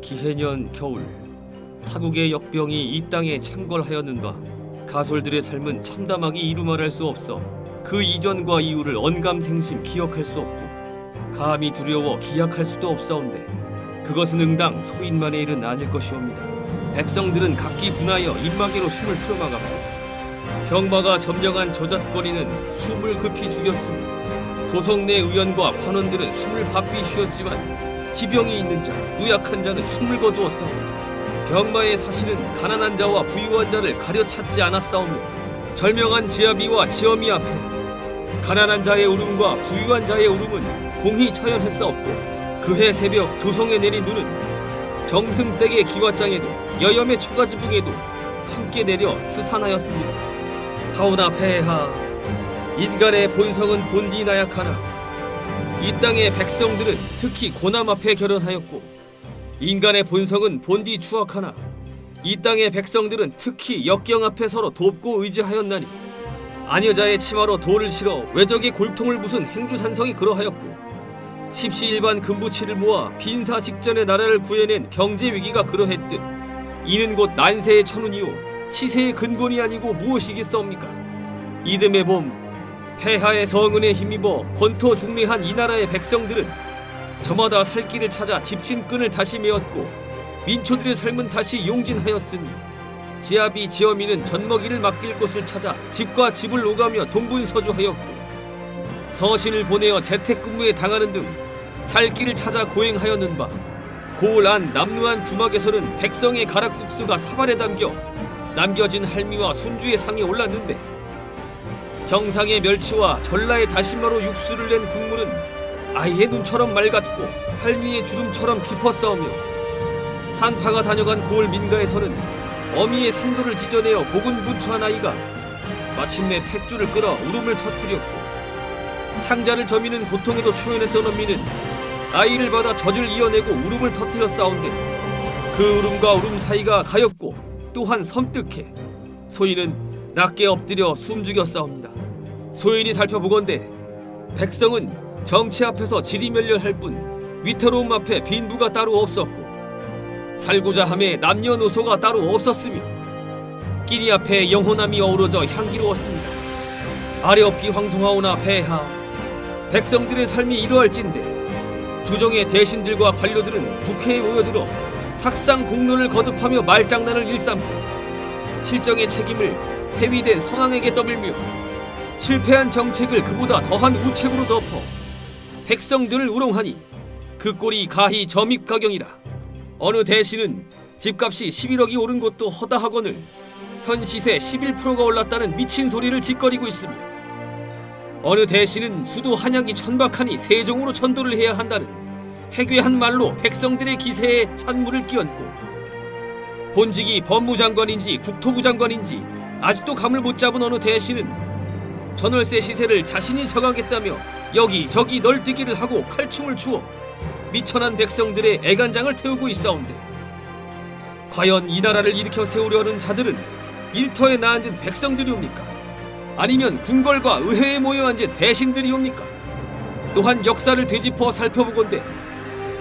기해년 겨울 타국의 역병이 이 땅에 창궐하였는가. 가솔들의 삶은 참담하기 이루 말할 수 없어 그 이전과 이후를 언감생심 기억할 수 없고 감히 두려워 기약할 수도 없사온데 그것은 응당 소인만의 일은 아닐 것이옵니다. 백성들은 각기 분하여 입마개로 숨을 틀어막았고 병마가 점령한 저잣거리는 숨을 급히 죽였으며 도성 내 의원과 관원들은 숨을 바삐 쉬었지만 지병이 있는 자, 누약한 자는 숨을 거두었사옵니다. 병마의 사실은 가난한 자와 부유한 자를 가려찾지 않았사오며 절명한 지아비와 지엄이 앞에 가난한 자의 울음과 부유한 자의 울음은 공히 처연했사옵고 그해 새벽 도성에 내린 눈은 정승댁의 기와장에도 여염의 초가지붕에도 함께 내려 스산하였습니다. 하오나 폐하, 인간의 본성은 본디 나약하나 이 땅의 백성들은 특히 고남 앞에 결연하였고 인간의 본성은 본디 추악하나 이 땅의 백성들은 특히 역경 앞에 서로 돕고 의지하였나니 아녀자의 치마로 돌을 실어 외적의 골통을 부순 행주산성이 그러하였고 십시일반 금부치를 모아 빈사 직전에 나라를 구해낸 경제 위기가 그러했듯 이는 곧 난세의 천운이요 치세의 근본이 아니고 무엇이겠사옵니까? 이듬해 봄 폐하의 성은에 힘입어 권토 중리한 이 나라의 백성들은 저마다 살 길을 찾아 집신끈을 다시 메었고 민초들의 삶은 다시 용진하였으니 지아비 지엄이는 젖먹이를 맡길 곳을 찾아 집과 집을 오가며 동분서주하였고 서신을 보내어 재택근무에 당하는 등 살 길을 찾아 고행하였는 바 고을 안 남루한 주막에서는 백성의 가락국수가 사발에 담겨 남겨진 할미와 손주의 상에 올랐는데 경상의 멸치와 전라의 다시마로 육수를 낸 국물은 아이의 눈처럼 맑았고 할미의 주름처럼 깊었사오며 산파가 다녀간 고을 민가에서는 어미의 산도를 찢어내어 고군분투한 아이가 마침내 탯줄을 끌어 울음을 터뜨렸고 창자를 저미는 고통에도 초연했던 어미는 아이를 받아 젖을 이어내고 울음을 터뜨렸사온데 그 울음과 울음 사이가 가엽고 또한 섬뜩해 소인은 낮게 엎드려 숨죽였사옵니다. 소인이 살펴보건대 백성은 정치 앞에서 지리멸렬할 뿐 위태로움 앞에 빈부가 따로 없었고 살고자 함에 남녀노소가 따로 없었으며 끼니 앞에 영혼함이 어우러져 향기로웠습니다. 아래없기 황송하오나 폐하, 백성들의 삶이 이러할진대 조정의 대신들과 관료들은 국회에 모여들어 탁상 공론을 거듭하며 말장난을 일삼고 실정의 책임을 해위된 선왕에게 떠밀며 실패한 정책을 그보다 더한 우책으로 덮어 백성들을 우롱하니 그 꼴이 가히 점입가경이라. 어느 대신은 집값이 11억이 오른 것도 허다하거늘 현 시세 11%가 올랐다는 미친 소리를 짓거리고 있으며 어느 대신은 수도 한약이 천박하니 세종으로 전도를 해야 한다는 해괴한 말로 백성들의 기세에 찬물을 끼얹고 본직이 법무장관인지 국토부 장관인지 아직도 감을 못 잡은 어느 대신은 전월세 시세를 자신이 정하겠다며 여기저기 널뛰기를 하고 칼춤을 추어 미천한 백성들의 애간장을 태우고 있사온데 과연 이 나라를 일으켜 세우려는 자들은 일터에 나앉은 백성들이옵니까? 아니면 궁궐과 의회에 모여 앉은 대신들이옵니까? 또한 역사를 되짚어 살펴보건대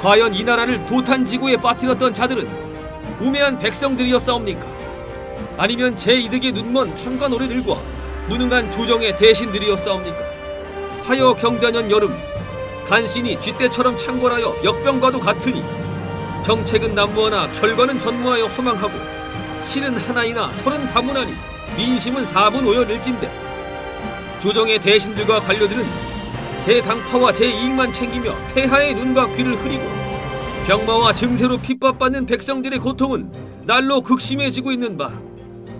과연 이 나라를 도탄지구에 빠뜨렸던 자들은 우매한 백성들이었사옵니까? 아니면 제 이득에 눈먼 탐관 오래들과 무능한 조정의 대신들이었사옵니까? 하여 경자년 여름 간신히 쥐떼처럼 창궐하여 역병과도 같으니 정책은 난무하나 결과는 전무하여 허망하고 실은 하나이나 설은 다문하니 민심은 4분 5열일진데 조정의 대신들과 관료들은 제 당파와 제 이익만 챙기며 폐하의 눈과 귀를 흐리고 병마와 증세로 핍박받는 백성들의 고통은 날로 극심해지고 있는 바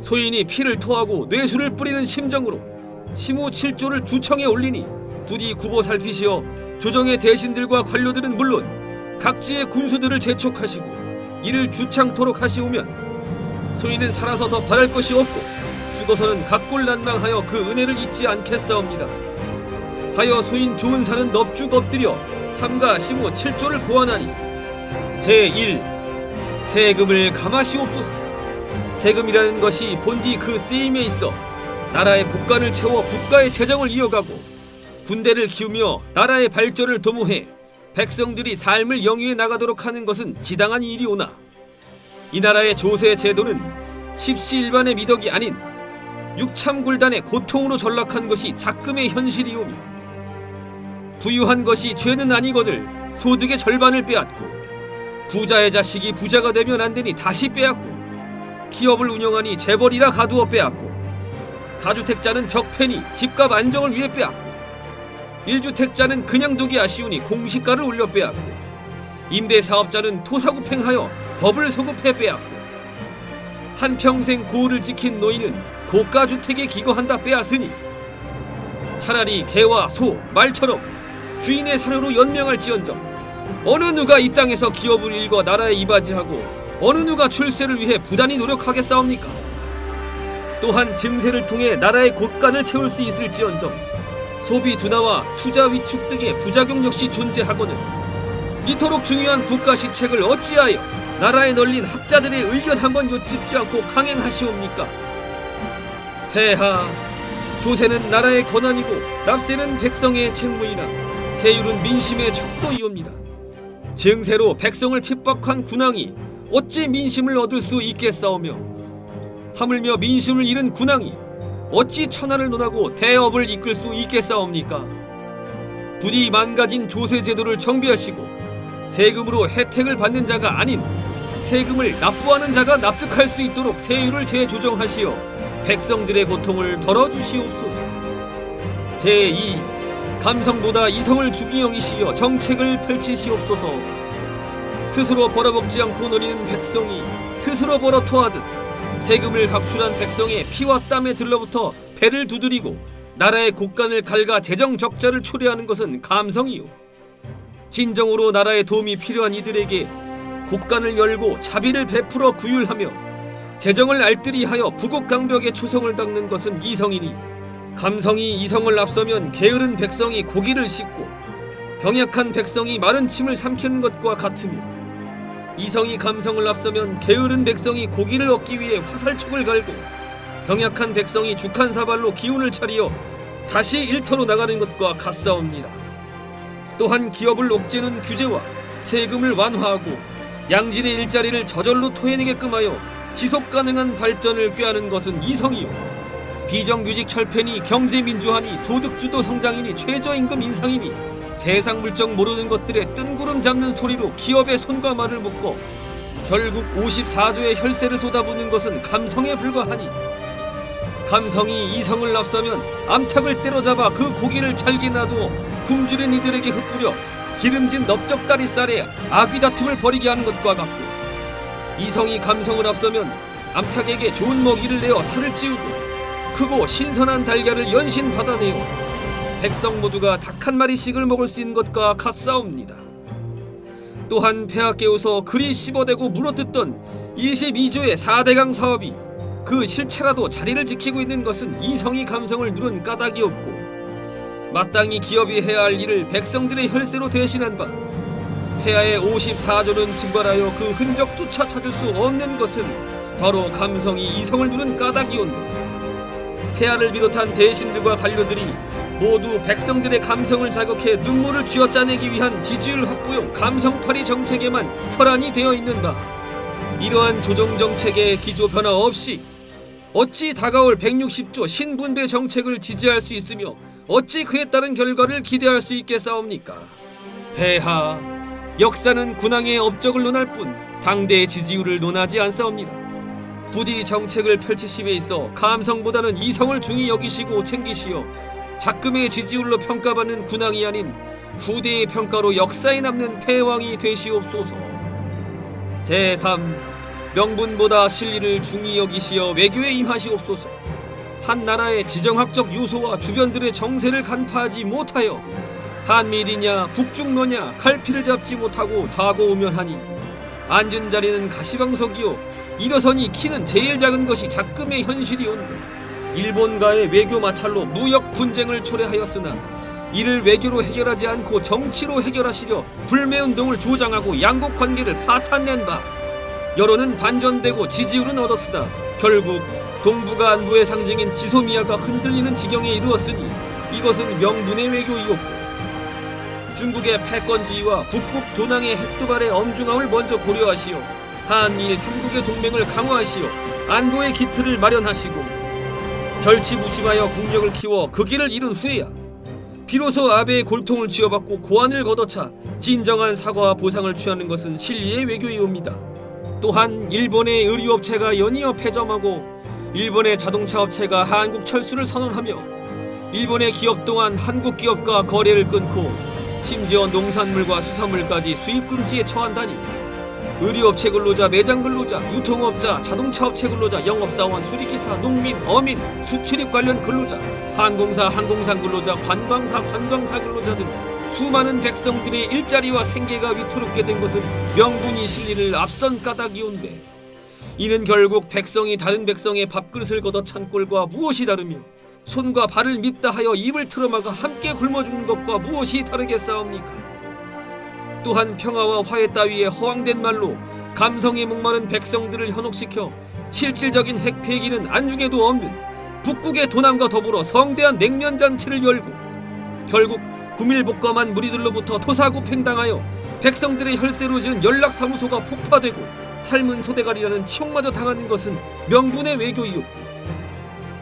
소인이 피를 토하고 뇌수를 뿌리는 심정으로 시무 7조를 주청에 올리니 부디 굽어 살피시어 조정의 대신들과 관료들은 물론 각지의 군수들을 재촉하시고 이를 주창토록 하시오면 소인은 살아서 더 바랄 것이 없고 죽어서는 각골난망하여 그 은혜를 잊지 않겠사옵니다. 하여 소인 좋은 산은 넙죽 엎드려 삼가 시무 7조를 고안하니 제1. 세금을 감하시옵소서. 세금이라는 것이 본디 그 쓰임에 있어 나라의 복간을 채워 국가의 재정을 이어가고 군대를 키우며 나라의 발전을 도모해 백성들이 삶을 영위해 나가도록 하는 것은 지당한 일이오나 이 나라의 조세 제도는 십시일반의 미덕이 아닌 육참굴단의 고통으로 전락한 것이 작금의 현실이오며 부유한 것이 죄는 아니거늘 소득의 절반을 빼앗고 부자의 자식이 부자가 되면 안 되니 다시 빼앗고 기업을 운영하니 재벌이라 가두어 빼앗고 다주택자는 적폐니 집값 안정을 위해 빼앗고 1주택자는 그냥 두기 아쉬우니 공시가를 올려 빼앗고 임대사업자는 토사구팽하여 법을 소급해 빼앗고 한평생 고을을 지킨 노인은 고가주택에 기거한다 빼앗으니 차라리 개와 소, 말처럼 주인의 사료로 연명할지언정 어느 누가 이 땅에서 기업을 일궈 나라에 이바지하고 어느 누가 출세를 위해 부단히 노력하겠사옵니까? 또한 증세를 통해 나라의 곳간을 채울 수 있을지언정 소비 둔화와 투자 위축 등의 부작용 역시 존재하거늘 이토록 중요한 국가 시책을 어찌하여 나라에 널린 학자들의 의견 한번 여쭙지 않고 강행하시옵니까? 폐하, 조세는 나라의 권한이고 납세는 백성의 책무이나 세율은 민심의 척도이옵니다. 증세로 백성을 핍박한 군왕이 어찌 민심을 얻을 수 있겠사오며 하물며 민심을 잃은 군왕이 어찌 천하를 논하고 대업을 이끌 수 있겠사옵니까? 부디 망가진 조세 제도를 정비하시고 세금으로 혜택을 받는 자가 아닌 세금을 납부하는 자가 납득할 수 있도록 세율을 재조정하시어 백성들의 고통을 덜어주시옵소서. 제2. 감성보다 이성을 주기 여기시어 정책을 펼치시옵소서. 스스로 벌어먹지 않고 노리는 백성이 스스로 벌어 토하듯 세금을 각출한 백성의 피와 땀에 들러붙어 배를 두드리고 나라의 곳간을 갉아 재정 적자를 초래하는 것은 감성이요 진정으로 나라의 도움이 필요한 이들에게 곳간을 열고 자비를 베풀어 구휼하며 재정을 알뜰히하여 부국강벽에 초성을 닦는 것은 이성이니 감성이 이성을 앞서면 게으른 백성이 고기를 씹고 병약한 백성이 마른 침을 삼키는 것과 같으며 이성이 감성을 앞서면 게으른 백성이 고기를 얻기 위해 화살촉을 갈고 병약한 백성이 죽한사발로 기운을 차리어 다시 일터로 나가는 것과 같사옵니다. 또한 기업을 옥죄는 규제와 세금을 완화하고 양질의 일자리를 저절로 토해내게끔 하여 지속가능한 발전을 꾀하는 것은 이성이요 비정규직 철폐니 경제민주화니 소득주도 성장이니 최저임금 인상이니 세상 물정 모르는 것들의 뜬구름 잡는 소리로 기업의 손과 말을 묶어 결국 54조의 혈세를 쏟아붓는 것은 감성에 불과하니 감성이 이성을 앞서면 암탉을 때려잡아 그 고기를 잘게 놔두어 굶주린 이들에게 흩뿌려 기름진 넓적다리살에 아귀다툼을 벌이게 하는 것과 같고 이성이 감성을 앞서면 암탉에게 좋은 먹이를 내어 살을 찌우고 크고 신선한 달걀을 연신 받아내어 백성 모두가 닭 한 마리씩을 먹을 수 있는 것과 같사옵니다. 또한 폐하 깨우서 그리 씹어대고 물어뜯던 22조의 4대강 사업이 그 실체라도 자리를 지키고 있는 것은 이성이 감성을 누른 까닭이 없고 마땅히 기업이 해야 할 일을 백성들의 혈세로 대신한 바 폐하의 54조는 증발하여 그 흔적조차 찾을 수 없는 것은 바로 감성이 이성을 누른 까닭이온다. 폐하를 비롯한 대신들과 관료들이 모두 백성들의 감성을 자극해 눈물을 쥐어짜내기 위한 지지율 확보용 감성팔이 정책에만 혈안이 되어 있는 바 이러한 조정정책의 기조 변화 없이 어찌 다가올 160조 신분배 정책을 지지할 수 있으며 어찌 그에 따른 결과를 기대할 수 있겠사옵니까? 폐하, 역사는 군왕의 업적을 논할 뿐 당대의 지지율을 논하지 않사옵니다. 부디 정책을 펼치심에 있어 감성보다는 이성을 중히 여기시고 챙기시어 작금의 지지율로 평가받는 군왕이 아닌 후대의 평가로 역사에 남는 폐왕이 되시옵소서. 제3. 명분보다 실리를 중히 여기시어 외교에 임하시옵소서. 한 나라의 지정학적 요소와 주변들의 정세를 간파하지 못하여 한미일이냐 북중로냐 갈피를 잡지 못하고 좌고우면하니 앉은 자리는 가시방석이요 일어서니 키는 제일 작은 것이 작금의 현실이온다. 일본과의 외교 마찰로 무역 분쟁을 초래하였으나 이를 외교로 해결하지 않고 정치로 해결하시려 불매운동을 조장하고 양국 관계를 파탄낸 바 여론은 반전되고 지지율은 얻었으나 결국 동북아 안보의 상징인 지소미아가 흔들리는 지경에 이르렀으니 이것은 명분의 외교이었고 중국의 패권주의와 북극 도낭의 핵도발의 엄중함을 먼저 고려하시어 한일 삼국의 동맹을 강화하시어 안보의 기틀을 마련하시고 절치부심하여 국력을 키워 그 길을 이룬 후에야 비로소 아베의 골통을 쥐어받고 고안을 걷어차 진정한 사과와 보상을 취하는 것은 실리의 외교이옵니다. 또한 일본의 의류업체가 연이어 폐점하고 일본의 자동차업체가 한국 철수를 선언하며 일본의 기업 또한 한국 기업과 거래를 끊고 심지어 농산물과 수산물까지 수입 금지에 처한다니 의류업체 근로자, 매장 근로자, 유통업자, 자동차업체 근로자, 영업사원, 수리기사, 농민, 어민, 수출입 관련 근로자, 항공사, 항공상 근로자, 관광사, 관광사 근로자 등 수많은 백성들의 일자리와 생계가 위태롭게 된 것은 명분이 실리를 앞선 까닭이온데 이는 결국 백성이 다른 백성의 밥그릇을 걷어찬 꼴과 무엇이 다르며 손과 발을 밉다 하여 입을 틀어막아 함께 굶어 죽는 것과 무엇이 다르겠사옵니까? 또한 평화와 화해 따위의 허황된 말로 감성에 목마른 백성들을 현혹시켜 실질적인 핵 폐기는 안중에도 없는 북극의 도남과 더불어 성대한 냉면잔치를 열고 결국 구밀복감한 무리들로부터 토사구 팽당하여 백성들의 혈세로 지은 연락사무소가 폭파되고 삶은 소대가리라는 치욕마저 당하는 것은 명분의 외교이옵고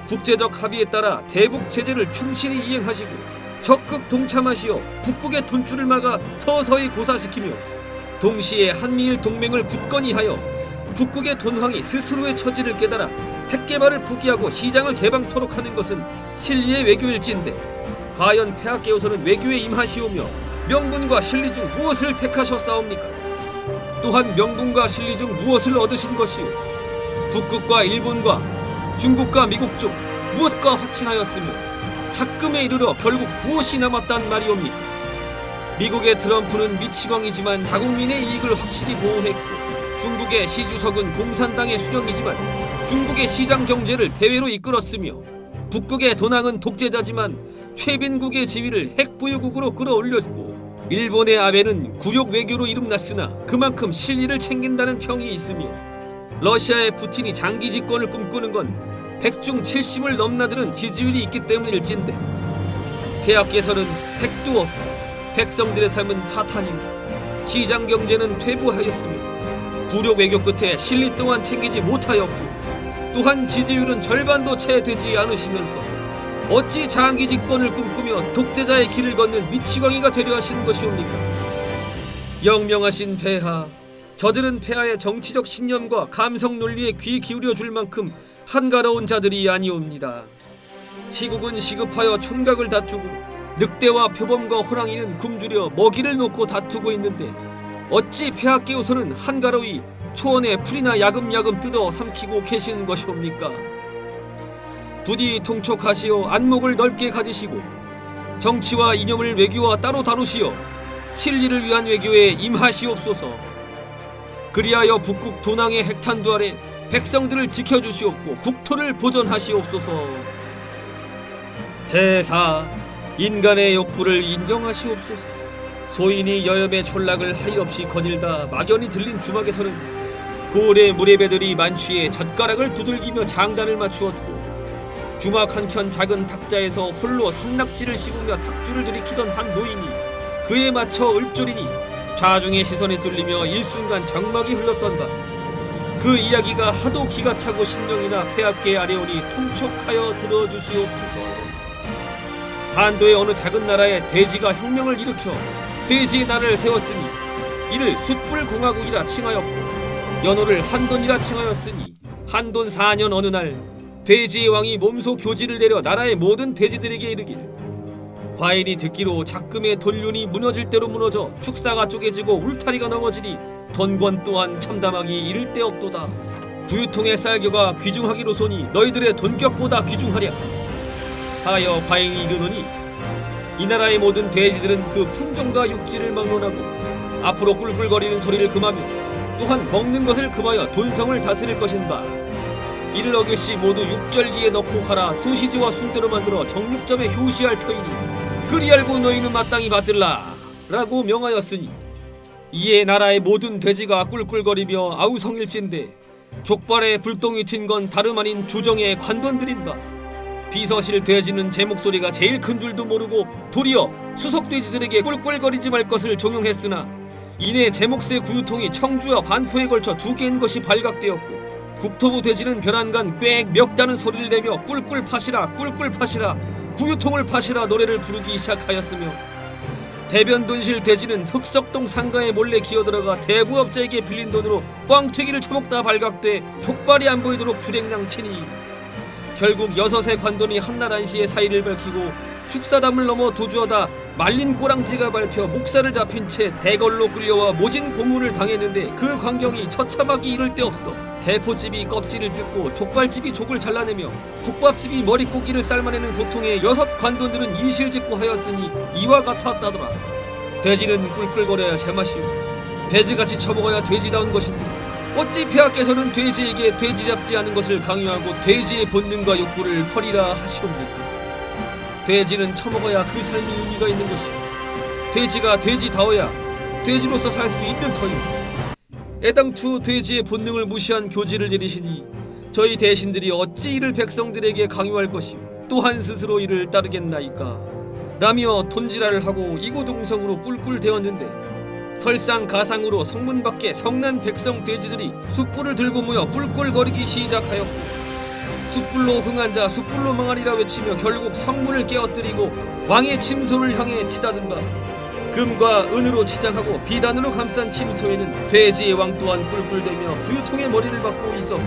국제적 합의에 따라 대북 제재를 충실히 이행하시고 적극 동참하시어 북극의 돈줄을 막아 서서히 고사시키며 동시에 한미일 동맹을 굳건히 하여 북극의 돈황이 스스로의 처지를 깨달아 핵개발을 포기하고 시장을 개방토록 하는 것은 실리의 외교일진데 과연 폐하께서는 외교에 임하시오며 명분과 실리 중 무엇을 택하셨사옵니까? 또한 명분과 실리 중 무엇을 얻으신 것이오? 북극과 일본과 중국과 미국 중 무엇과 확친하였으며 작금에 이르러 결국 무엇이 남았단 말이옵니까? 미국의 트럼프는 미치광이지만 자국민의 이익을 확실히 보호했고 중국의 시주석은 공산당의 수령이지만 중국의 시장 경제를 대외로 이끌었으며 북극의 도낭은 독재자지만 최빈국의 지위를 핵보유국으로 끌어올렸고 일본의 아베는 굴욕 외교로 이름났으나 그만큼 실리를 챙긴다는 평이 있으며 러시아의 푸틴이 장기 집권을 꿈꾸는 건 100중 70을 넘나드는 지지율이 있기 때문일진데 폐하께서는 핵도 없고 백성들의 삶은 파탄이고 시장 경제는 퇴보하였으며 굴욕 외교 끝에 실리 또한 챙기지 못하였고 또한 지지율은 절반도 채 되지 않으시면서 어찌 장기 집권을 꿈꾸며 독재자의 길을 걷는 미치광이가 되려 하시는 것이옵니까? 영명하신 폐하, 저들은 폐하의 정치적 신념과 감성 논리에 귀 기울여 줄 만큼 한가로운 자들이 아니옵니다. 시국은 시급하여 촌각을 다투고 늑대와 표범과 호랑이는 굶주려 먹이를 놓고 다투고 있는데 어찌 폐하께서는 한가로이 초원에 풀이나 야금야금 뜯어 삼키고 계시는 것이옵니까? 부디 통촉하시어 안목을 넓게 가지시고 정치와 이념을 외교와 따로 다루시어 실리를 위한 외교에 임하시옵소서. 그리하여 북극 도낭의 핵탄두 아래 백성들을 지켜주시옵고 국토를 보존하시옵소서. 제4. 인간의 욕구를 인정하시옵소서. 소인이 여염의 촌락을 할 일 없이 거닐다 막연히 들린 주막에서는 고래 무례배들이 만취해 젓가락을 두들기며 장단을 맞추었고 주막 한켠 작은 탁자에서 홀로 산낙지를 씹으며 탁주를 들이키던 한 노인이 그에 맞춰 읊조리니 좌중의 시선에 쏠리며 일순간 장막이 흘렀던다. 그 이야기가 하도 기가 차고 신명이나 폐하께 아뢰오니 통촉하여 들어주시옵소서. 한도의 어느 작은 나라에 돼지가 혁명을 일으켜 돼지의 나라를 세웠으니 이를 숯불공화국이라 칭하였고 연호를 한돈이라 칭하였으니 한돈 4년 어느 날 돼지의 왕이 몸소 교지를 내려 나라의 모든 돼지들에게 이르길 과인이 듣기로 작금의 돈륜이 무너질 대로 무너져 축사가 쪼개지고 울타리가 넘어지니 돈권 또한 참담하기 이를 데 없도다. 구유통의 쌀겨가 귀중하기로소니 너희들의 돈격보다 귀중하랴 하여 과인이 이르노니 이 나라의 모든 돼지들은 그 품종과 육질을 막론하고 앞으로 꿀꿀거리는 소리를 금하며 또한 먹는 것을 금하여 돈성을 다스릴 것인가. 이를 어길시 모두 육절기에 넣고 가라. 소시지와 순대로 만들어 정육점에 효시할 터이니 그리 알고 너희는 마땅히 받들라 라고 명하였으니 이에 나라의 모든 돼지가 꿀꿀거리며 아우성일진데 족발에 불똥이 튄 건 다름 아닌 조정의 관돈들인다. 비서실 돼지는 제 목소리가 제일 큰 줄도 모르고 도리어 수석 돼지들에게 꿀꿀거리지 말 것을 종용했으나 이내 제 몫의 구유통이 청주와 반포에 걸쳐 2개인 것이 발각되었고 국토부 돼지는 별안간 꽥 멱다는 소리를 내며 꿀꿀 파시라 꿀꿀 파시라 구유통을 파시라 노래를 부르기 시작하였으며 대변돈실 돼지는 흑석동 상가에 몰래 기어들어가 대부업자에게 빌린 돈으로 꽝튀기를 처먹다 발각돼 족발이 안 보이도록 주랭랑 치니 결국 6의 관돈이 한날 한시에 사의를 밝히고 축사담을 넘어 도주하다 말린 꼬랑지가 밟혀 목살을 잡힌 채 대걸로 끌려와 모진 고문을 당했는데 그 광경이 처참하기 이를 데 없어 대포집이 껍질을 뜯고 족발집이 족을 잘라내며 국밥집이 머릿고기를 삶아내는 고통에 6 관돈들은 이실직고 하였으니 이와 같았다더라. 돼지는 꿀꿀거려야 제맛이오. 돼지같이 처먹어야 돼지다운 것인데 어찌 폐하께서는 돼지에게 돼지 잡지 않은 것을 강요하고 돼지의 본능과 욕구를 버리라 하시옵니까? 돼지는 처먹어야 그 삶이 의미가 있는 것이오. 돼지가 돼지다워야 돼지로서 살 수 있는 터이오. 애당초 돼지의 본능을 무시한 교지를 내리시니 저희 대신들이 어찌 이를 백성들에게 강요할 것이오. 또한 스스로 이를 따르겠나이까 라며 돈지랄을 하고 이구동성으로 꿀꿀대었는데 설상가상으로 성문 밖에 성난 백성 돼지들이 숯불을 들고 모여 꿀꿀거리기 시작하였고 숯불로 흥한 자 숯불로 망하리라 외치며 결국 성문을 깨어뜨리고 왕의 침소를 향해 치닫은가 금과 은으로 치장하고 비단으로 감싼 침소에는 돼지의 왕 또한 꿀꿀대며 구유통의 머리를 받고 있었고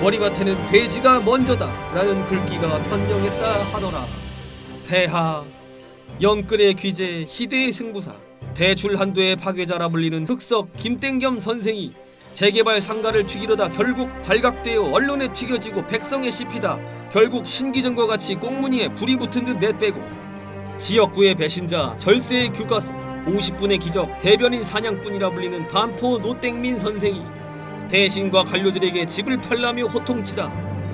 머리맡에는 돼지가 먼저다 라는 글귀가 선명했다 하더라. 폐하 영끌의 귀재 희대의 승부사 대출 한도의 파괴자라 불리는 흑석 김땡겸 선생이 재개발 상가를 튀기려다 결국 발각되어 언론에 튀겨지고 백성에 씹히다 결국 신기전과 같이 꽁무니에 불이 붙은 듯 내빼고 지역구의 배신자 절세의 교과서 50분의 기적 대변인 사냥꾼이라 불리는 반포 노땡민 선생이 대신과 관료들에게 집을 팔라며 호통치다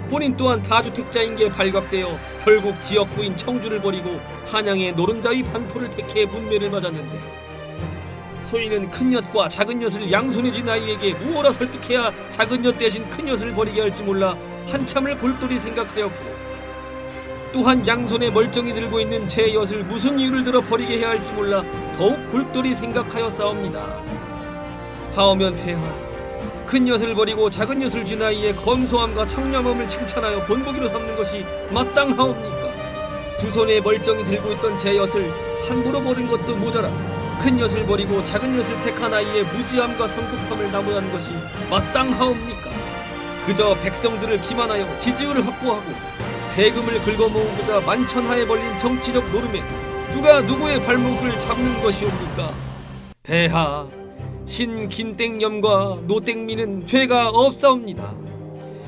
본인 또한 다주택자인 게 발각되어 결국 지역구인 청주를 버리고 한양의 노른자위 반포를 택해 문매를 맞았는데 소인은 큰엿과 작은엿을 양손에 쥔 아이에게 무엇라 설득해야 작은엿 대신 큰엿을 버리게 할지 몰라 한참을 골똘히 생각하였고 또한 양손에 멀쩡히 들고 있는 제 엿을 무슨 이유를 들어 버리게 해야 할지 몰라 더욱 골똘히 생각하였사옵니다. 하오면 폐하 큰 엿을 버리고 작은 엿을 쥔 아이의 검소함과 청렴함을 칭찬하여 본보기로 삼는 것이 마땅하옵니까? 두 손에 멀쩡히 들고 있던 제 엿을 함부로 버린 것도 모자라 큰 엿을 버리고 작은 엿을 택한 아이의 무지함과 성급함을 나무라는 것이 마땅하옵니까? 그저 백성들을 기만하여 지지율을 확보하고 세금을 긁어모으고자 만천하에 벌린 정치적 노름에 누가 누구의 발목을 잡는 것이옵니까? 폐하 신 김땡염과 노땡민은 죄가 없사옵니다.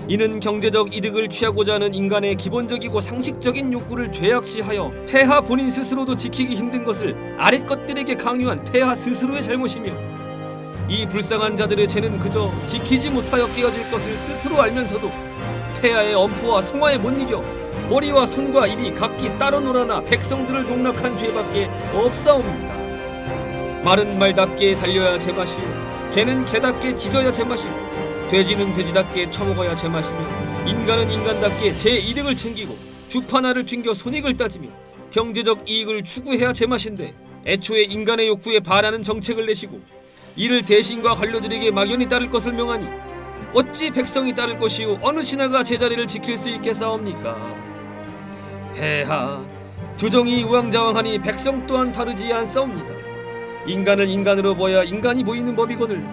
이는 경제적 이득을 취하고자 하는 인간의 기본적이고 상식적인 욕구를 죄악시하여 폐하 본인 스스로도 지키기 힘든 것을 아랫 것들에게 강요한 폐하 스스로의 잘못이며 이 불쌍한 자들의 죄는 그저 지키지 못하여 깨어질 것을 스스로 알면서도 폐하의 엄포와 성화에 못 이겨 머리와 손과 입이 각기 따로 놀아나 백성들을 농락한 죄밖에 없사옵니다. 말은 말답게 달려야 제맛이요 개는 개답게 짖어야 제맛이요 돼지는 돼지답게 처먹어야 제맛이며 인간은 인간답게 제 이득을 챙기고 주파나를 튕겨 손익을 따지며 경제적 이익을 추구해야 제맛인데 애초에 인간의 욕구에 반하는 정책을 내시고 이를 대신과 관료들에게 막연히 따를 것을 명하니 어찌 백성이 따를 것이요 어느 신하가 제자리를 지킬 수 있겠사옵니까? 폐하 조정이 우왕좌왕하니 백성 또한 다르지 않사옵니다. 인간을 인간으로 보아야 인간이 보이는 법이거늘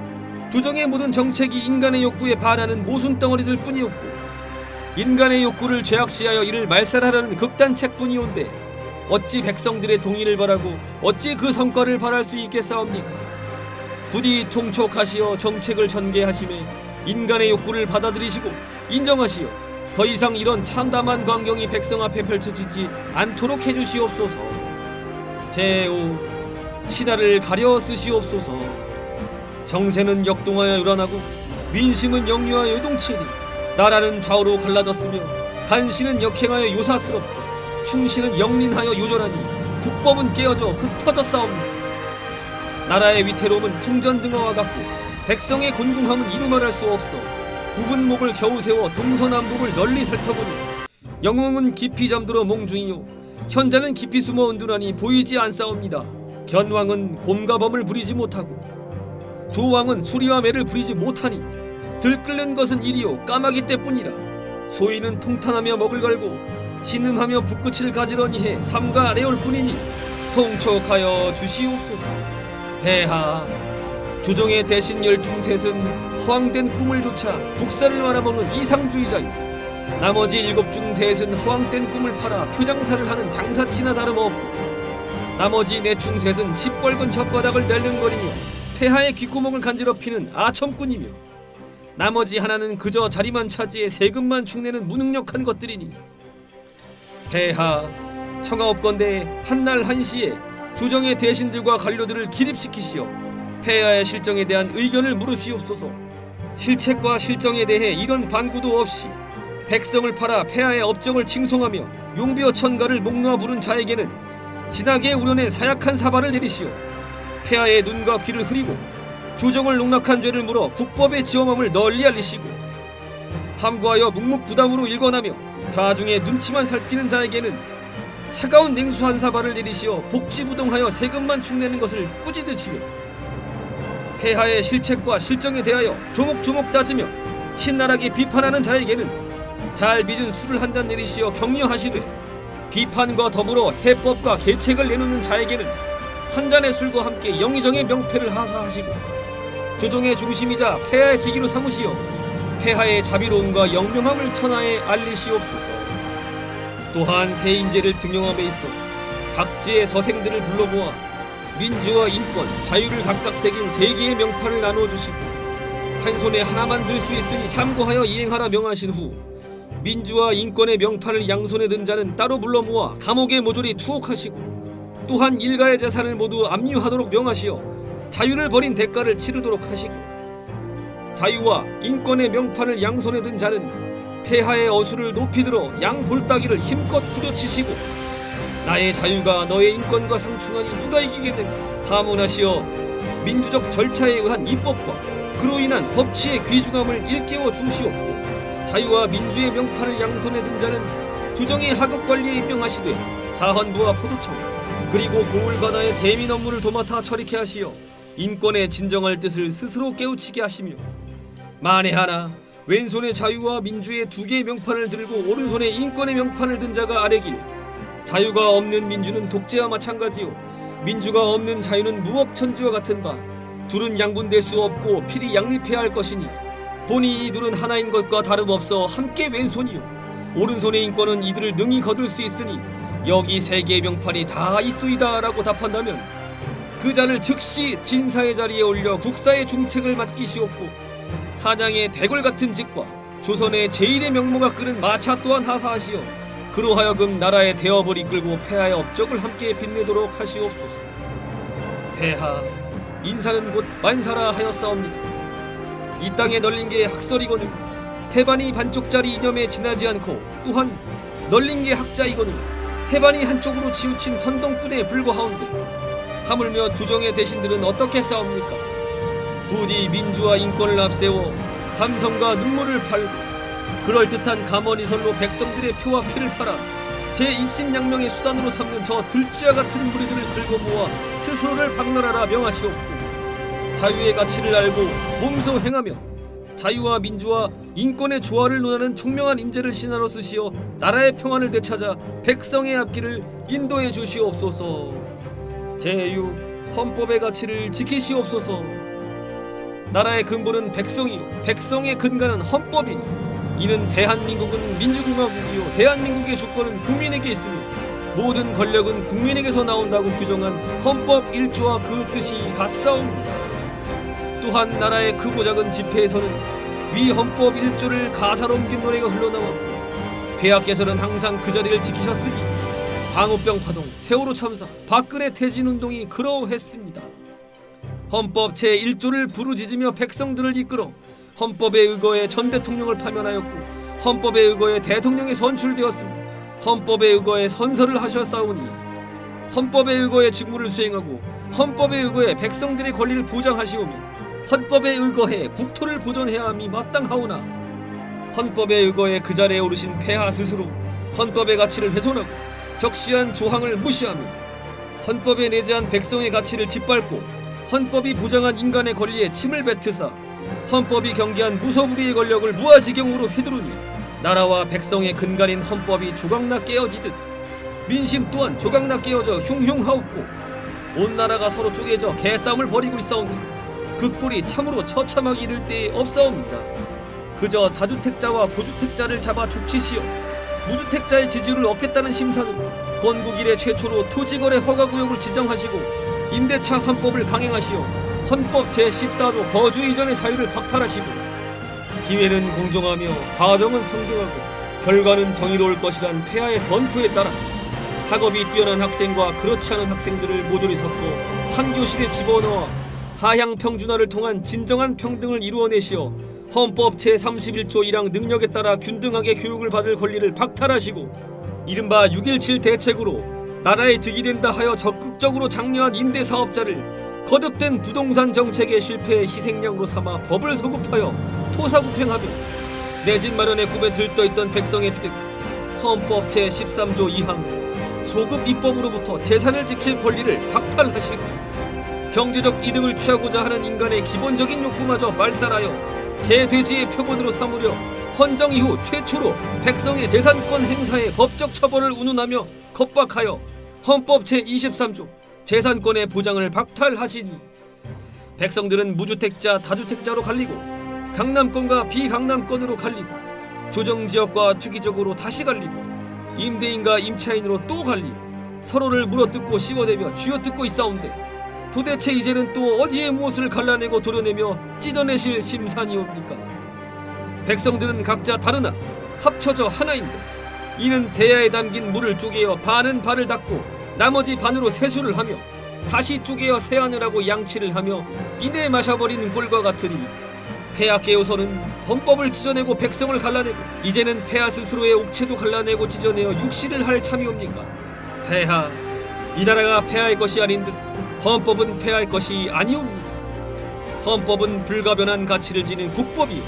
조정의 모든 정책이 인간의 욕구에 반하는 모순덩어리들 뿐이었고 인간의 욕구를 죄악시하여 이를 말살하려는 극단책뿐이온데 어찌 백성들의 동의를 바라고 어찌 그 성과를 바랄 수 있겠사옵니까? 부디 통촉하시어 정책을 전개하심에 인간의 욕구를 받아들이시고 인정하시어 더 이상 이런 참담한 광경이 백성 앞에 펼쳐지지 않도록 해주시옵소서. 제5 신하를 가려 쓰시옵소서. 정세는 역동하여 요란하고 민심은 역류하여 요동치니 나라는 좌우로 갈라졌으며 간신은 역행하여 요사스럽고 충신은 영린하여 요절하니 국법은 깨어져 흩어졌사옵니다. 나라의 위태로움은 풍전등화와 같고 백성의 곤궁함은 이루 말할 수 없어 굽은 목을 겨우 세워 동서남북을 널리 살펴보니 영웅은 깊이 잠들어 몽중이요 현자는 깊이 숨어 은둔하니 보이지 않사옵니다. 견왕은 곰과 범을 부리지 못하고 조왕은 수리와 매를 부리지 못하니 들끓는 것은 이리요 까마귀 때뿐이라. 소인은 통탄하며 먹을 갈고 신음하며 붓끝을 가지러니 해 삼가 아래올 뿐이니 통촉하여 주시옵소서. 폐하, 조정의 대신 열중셋은 허황된 꿈을 조차 국사를 말아먹는 이상주의자요 나머지 7 중 셋은 허황된 꿈을 팔아 표장사를 하는 장사치나 다름없고 나머지 4 중 셋은 시뻘건 혓바닥을 낼름거리며 폐하의 귓구멍을 간지럽히는 아첨꾼이며 나머지 하나는 그저 자리만 차지해 세금만 축내는 무능력한 것들이니 폐하, 청하옵건대 한날 한시에 조정의 대신들과 관료들을 기립시키시어 폐하의 실정에 대한 의견을 물으시옵소서. 실책과 실정에 대해 이런 반구도 없이 백성을 팔아 폐하의 업적을 칭송하며 용비어 천가를 목놓아 부른 자에게는 진하게 우려내 사약한 사발을 내리시어 폐하의 눈과 귀를 흐리고 조정을 농락한 죄를 물어 국법의 지엄함을 널리 알리시고 함구하여 묵묵부담으로 일관하며 좌중의 눈치만 살피는 자에게는 차가운 냉수 한 사발을 내리시어 복지부동하여 세금만 축내는 것을 꾸짖으시며 폐하의 실책과 실정에 대하여 조목조목 따지며 신랄하게 비판하는 자에게는 잘 빚은 술을 한 잔 내리시어 격려하시되 비판과 더불어 해법과 계책을 내놓는 자에게는 한 잔의 술과 함께 영의정의 명패를 하사하시고 조정의 중심이자 폐하의 직위로 삼으시어 폐하의 자비로움과 영명함을 천하에 알리시옵소서. 또한 세인제를 등용함에 있어 각지의 서생들을 불러모아 민주와 인권, 자유를 각각 새긴 3개의 명판을 나누어주시고 한 손에 하나만 들 수 있으니 참고하여 이행하라 명하신 후 민주와 인권의 명판을 양손에 든 자는 따로 불러 모아 감옥에 모조리 투옥하시고 또한 일가의 재산을 모두 압류하도록 명하시어 자유를 버린 대가를 치르도록 하시고 자유와 인권의 명판을 양손에 든 자는 폐하의 어수를 높이 들어 양볼따기를 힘껏 후려치시고 나의 자유가 너의 인권과 상충하니 누가 이기겠는가 하문하시어 민주적 절차에 의한 입법과 그로 인한 법치의 귀중함을 일깨워 주시옵고 자유와 민주의 명판을 양손에 든 자는 조정의 하급관리에 임명하시되 사헌부와 포도청 그리고 고을바다의 대민 업무를 도맡아 처리케 하시어 인권의 진정할 뜻을 스스로 깨우치게 하시며 만에 하나 왼손에 자유와 민주의 2개의 명판을 들고 오른손에 인권의 명판을 든 자가 아뢰길 자유가 없는 민주는 독재와 마찬가지요 민주가 없는 자유는 무법천지와 같은 바 둘은 양분될 수 없고 필히 양립해야 할 것이니 보니 이 둘은 하나인 것과 다름없어 함께 왼손이요 오른손의 인권은 이들을 능히 거둘 수 있으니 여기 3개의 명판이 다 있소이다 라고 답한다면 그 자를 즉시 진사의 자리에 올려 국사의 중책을 맡기시옵고 한양의 대궐 같은 직과 조선의 제1의 명모가 끄는 마차 또한 하사하시어 그로 하여금 나라의 대업을 이끌고 폐하의 업적을 함께 빛내도록 하시옵소서. 폐하, 인사는 곧 만사라 하였사옵니다. 이 땅에 널린 게 학설이거늘 태반이 반쪽짜리 이념에 지나지 않고 또한 널린 게 학자이거늘 태반이 한쪽으로 치우친 선동꾼에 불과하온데 하물며 조정의 대신들은 어떻게 싸웁니까? 부디 민주와 인권을 앞세워 감성과 눈물을 팔고 그럴듯한 감언이설로 백성들의 표와 피를 팔아 제 입신양명의 수단으로 삼는 저 들쥐와 같은 무리들을 들고 모아 스스로를 박멸하라 명하시옵고 자유의 가치를 알고 몸소 행하며 자유와 민주와 인권의 조화를 논하는 총명한 인재를 신하로 쓰시어 나라의 평안을 되찾아 백성의 앞길을 인도해 주시옵소서. 제6. 헌법의 가치를 지키시옵소서. 나라의 근본은 백성이요 백성의 근간은 헌법이니 이는 대한민국은 민주공화국이요 대한민국의 주권은 국민에게 있으며 모든 권력은 국민에게서 나온다고 규정한 헌법 1조와 그 뜻이 같사옵니다. 또한 나라의 크고 작은 집회에서는 위 헌법 1조를 가사로 옮긴 노래가 흘러나왔고 폐하께서는 항상 그 자리를 지키셨으니 광우병 파동, 세월호 참사, 박근혜 퇴진운동이 그러했습니다. 헌법 제1조를 부르짖으며 백성들을 이끌어 헌법에 의거해 전 대통령을 파면하였고 헌법에 의거해 대통령이 선출되었으며 헌법에 의거해 선서를 하셨사오니 헌법에 의거해 직무를 수행하고 헌법에 의거해 백성들의 권리를 보장하시오며 헌법에 의거해 국토를 보존해야 함이 마땅하오나 헌법에 의거해 그 자리에 오르신 폐하 스스로 헌법의 가치를 훼손하고 적시한 조항을 무시하며 헌법에 내재한 백성의 가치를 짓밟고 헌법이 보장한 인간의 권리에 침을 뱉으사 헌법이 경계한 무소불위의 권력을 무아지경으로 휘두르니 나라와 백성의 근간인 헌법이 조각나 깨어지듯 민심 또한 조각나 깨어져 흉흉하옵고 온 나라가 서로 쪼개져 개싸움을 벌이고 있사오니 그 꼴이 참으로 처참하기 이를 때에 없사옵니다. 그저 다주택자와 고주택자를 잡아 족치시어 무주택자의 지지를 얻겠다는 심사는 건국 이래 최초로 토지거래 허가구역을 지정하시고 임대차 3법을 강행하시어 헌법 제14조 거주 이전의 자유를 박탈하시고 기회는 공정하며 과정은 평등하고 결과는 정의로울 것이란 폐하의 선포에 따라 학업이 뛰어난 학생과 그렇지 않은 학생들을 모조리 섞어 한 교실에 집어넣어 하향 평준화를 통한 진정한 평등을 이루어내시어 헌법 제31조 1항 능력에 따라 균등하게 교육을 받을 권리를 박탈하시고 이른바 6.17 대책으로 나라에 득이 된다 하여 적극적으로 장려한 임대사업자를 거듭된 부동산 정책의 실패의 희생양으로 삼아 법을 소급하여 토사구팽하며 내 집 마련의 꿈에 들떠있던 백성의 뜻 헌법 제13조 2항 소급 입법으로부터 재산을 지킬 권리를 박탈하시고 경제적 이득을 취하고자 하는 인간의 기본적인 욕구마저 말살하여 개돼지의 표본으로 삼으려 헌정 이후 최초로 백성의 재산권 행사에 법적 처벌을 운운하며 겁박하여 헌법 제23조 재산권의 보장을 박탈하시니 백성들은 무주택자, 다주택자로 갈리고 강남권과 비강남권으로 갈리고 조정지역과 투기적으로 다시 갈리고 임대인과 임차인으로 또 갈리고 서로를 물어뜯고 씹어대며 쥐어뜯고 있사온데 도대체 이제는 또 어디에 무엇을 갈라내고 도려내며 찢어내실 심산이옵니까? 백성들은 각자 다르나 합쳐져 하나인데 이는 대야에 담긴 물을 쪼개어 반은 발을 닦고 나머지 반으로 세수를 하며 다시 쪼개어 세안을 하고 양치를 하며 이내 마셔버리는 꼴과 같으니 폐하 깨우서는 헌법을 찢어내고 백성을 갈라내고 이제는 폐하 스스로의 옥체도 갈라내고 찢어내어 육시를 할 참이옵니까? 폐하, 이 나라가 폐하의 것이 아닌 듯 헌법은 폐하의 것이 아니옵니다. 헌법은 불가변한 가치를 지닌 국법이요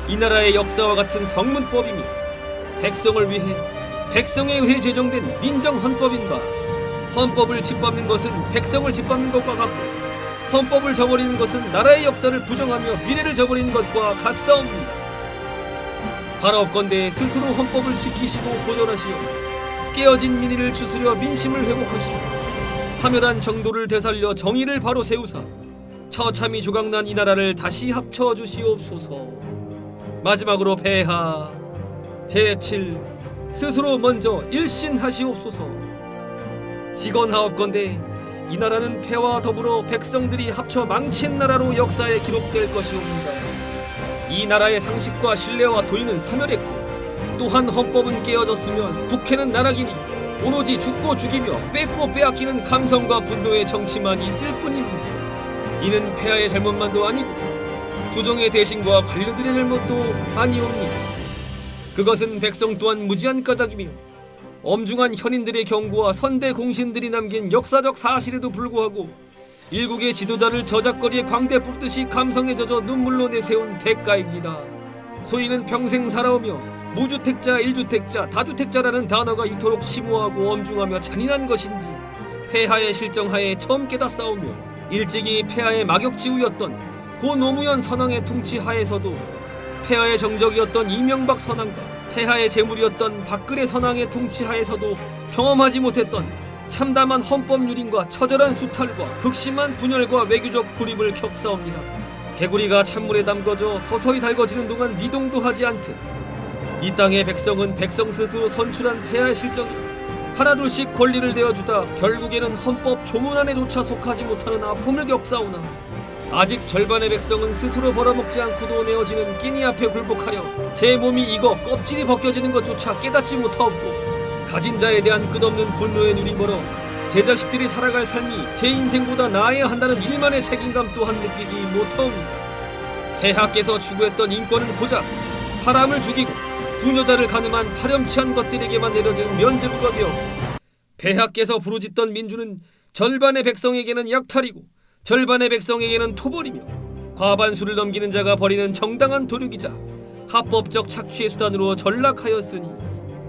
이 나라의 역사와 같은 성문법이며 백성을 위해 백성에 의해 제정된 민정헌법인가 헌법을 짓밟는 것은 백성을 짓밟는 것과 같고 헌법을 저버리는 것은 나라의 역사를 부정하며 미래를 저버리는 것과 같사옵니다. 바라옵건대 스스로 헌법을 지키시고 보존하시어 깨어진 민의를 추스려 민심을 회복하시고 사멸한 정도를 되살려 정의를 바로 세우사 처참히 조각난 이 나라를 다시 합쳐 주시옵소서. 마지막으로 폐하 제7 스스로 먼저 일신하시옵소서. 직언하옵건대 이 나라는 폐와 더불어 백성들이 합쳐 망친 나라로 역사에 기록될 것이옵니다. 이 나라의 상식과 신뢰와 도의는 사멸했고 또한 헌법은 깨어졌으며 국회는 나락이니 오로지 죽고 죽이며 뺏고 빼앗기는 감성과 분노의 정치만 있을 뿐입니다. 이는 폐하의 잘못만도 아니고 조정의 대신과 관료들의 잘못도 아니옵니다. 그것은 백성 또한 무지한 까닭이며 엄중한 현인들의 경고와 선대 공신들이 남긴 역사적 사실에도 불구하고 일국의 지도자를 저작거리에 광대 뽑듯이 감성에 젖어 눈물로 내세운 대가입니다. 소위는 평생 살아오며 무주택자, 일주택자, 다주택자라는 단어가 이토록 심오하고 엄중하며 잔인한 것인지 폐하의 실정하에 처음 깨닫사오며 일찍이 폐하의 막역지우였던 고 노무현 선왕의 통치하에서도 폐하의 정적이었던 이명박 선왕과 폐하의 재물이었던 박근혜 선왕의 통치하에서도 경험하지 못했던 참담한 헌법유린과 처절한 수탈과 극심한 분열과 외교적 고립을 겪사옵니다. 개구리가 찬물에 담궈져 서서히 달궈지는 동안 미동도 하지 않듯 이 땅의 백성은 백성 스스로 선출한 폐하의 실정이 하나둘씩 권리를 내어주다 결국에는 헌법 조문 안에조차 속하지 못하는 아픔을 겪사오나 아직 절반의 백성은 스스로 벌어먹지 않고도 내어지는 끼니 앞에 굴복하여 제 몸이 익어 껍질이 벗겨지는 것조차 깨닫지 못하옵고 가진 자에 대한 끝없는 분노에 눈이 멀어 제 자식들이 살아갈 삶이 제 인생보다 나아야 한다는 일만의 책임감 또한 느끼지 못하옵니다. 폐하께서 추구했던 인권은 고작 사람을 죽이고 부녀자를 가늠한 파렴치한 것들에게만 내려지는 면죄부가 되어 폐하께서 부르짖던 민주는 절반의 백성에게는 약탈이고 절반의 백성에게는 토벌이며 과반수를 넘기는 자가 벌이는 정당한 도륙이자 합법적 착취의 수단으로 전락하였으니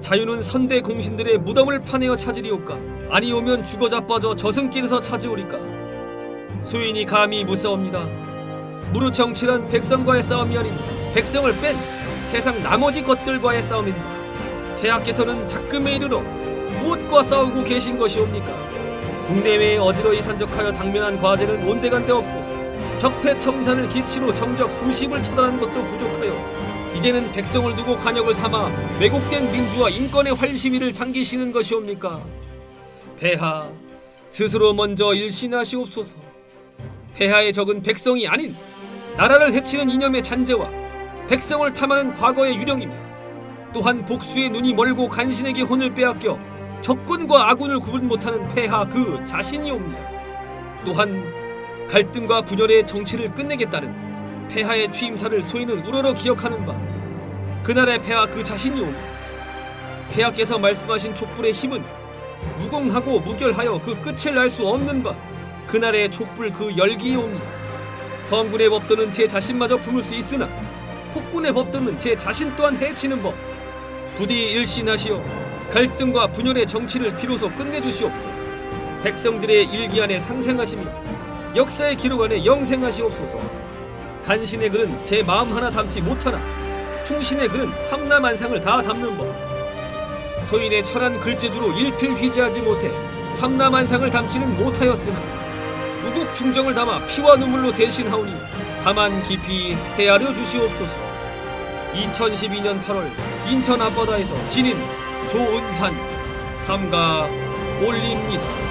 자유는 선대 공신들의 무덤을 파내어 찾으리오까? 아니오면 죽어 자빠져 저승길에서 찾으오리까? 수인이 감히 묻사옵니다. 무릇 정치란 백성과의 싸움이 아닌 백성을 뺀 세상 나머지 것들과의 싸움입니다. 폐하께서는 작금에 이르러 무엇과 싸우고 계신 것이옵니까? 국내외에 어지러이 산적하여 당면한 과제는 온데간데 없고 적폐청산을 기치로 정적 수십을 처단한 것도 부족하여 이제는 백성을 두고 관역을 삼아 왜곡된 민주와 인권의 활시위를 당기시는 것이옵니까? 폐하, 스스로 먼저 일신하시옵소서. 폐하의 적은 백성이 아닌 나라를 해치는 이념의 잔재와 백성을 탐하는 과거의 유령이며 또한 복수의 눈이 멀고 간신에게 혼을 빼앗겨 적군과 아군을 구분 못하는 폐하 그 자신이옵니다. 또한 갈등과 분열의 정치를 끝내겠다는 폐하의 취임사를 소인은 우러러 기억하는 바 그날의 폐하 그 자신이옵니다. 폐하께서 말씀하신 촛불의 힘은 무공하고 무결하여 그 끝을 알 수 없는 바 그날의 촛불 그 열기이옵니다. 성군의 법도는 제 자신마저 품을 수 있으나 폭군의 법도는 제 자신 또한 해치는 법. 부디 일신하시어 갈등과 분열의 정치를 비로소 끝내주시옵고 백성들의 일기 안에 상생하시며 역사의 기록 안에 영생하시옵소서. 간신의 글은 제 마음 하나 담지 못하나 충신의 글은 삼라만상을 다 담는 법. 소인의 철한 글재주로 일필휘지하지 못해 삼라만상을 담지는 못하였으나 우국 중정을 담아 피와 눈물로 대신하오니 다만 깊이 헤아려 주시옵소서. 2012년 8월 인천 앞바다에서 진인 조은산 삼가 올립니다.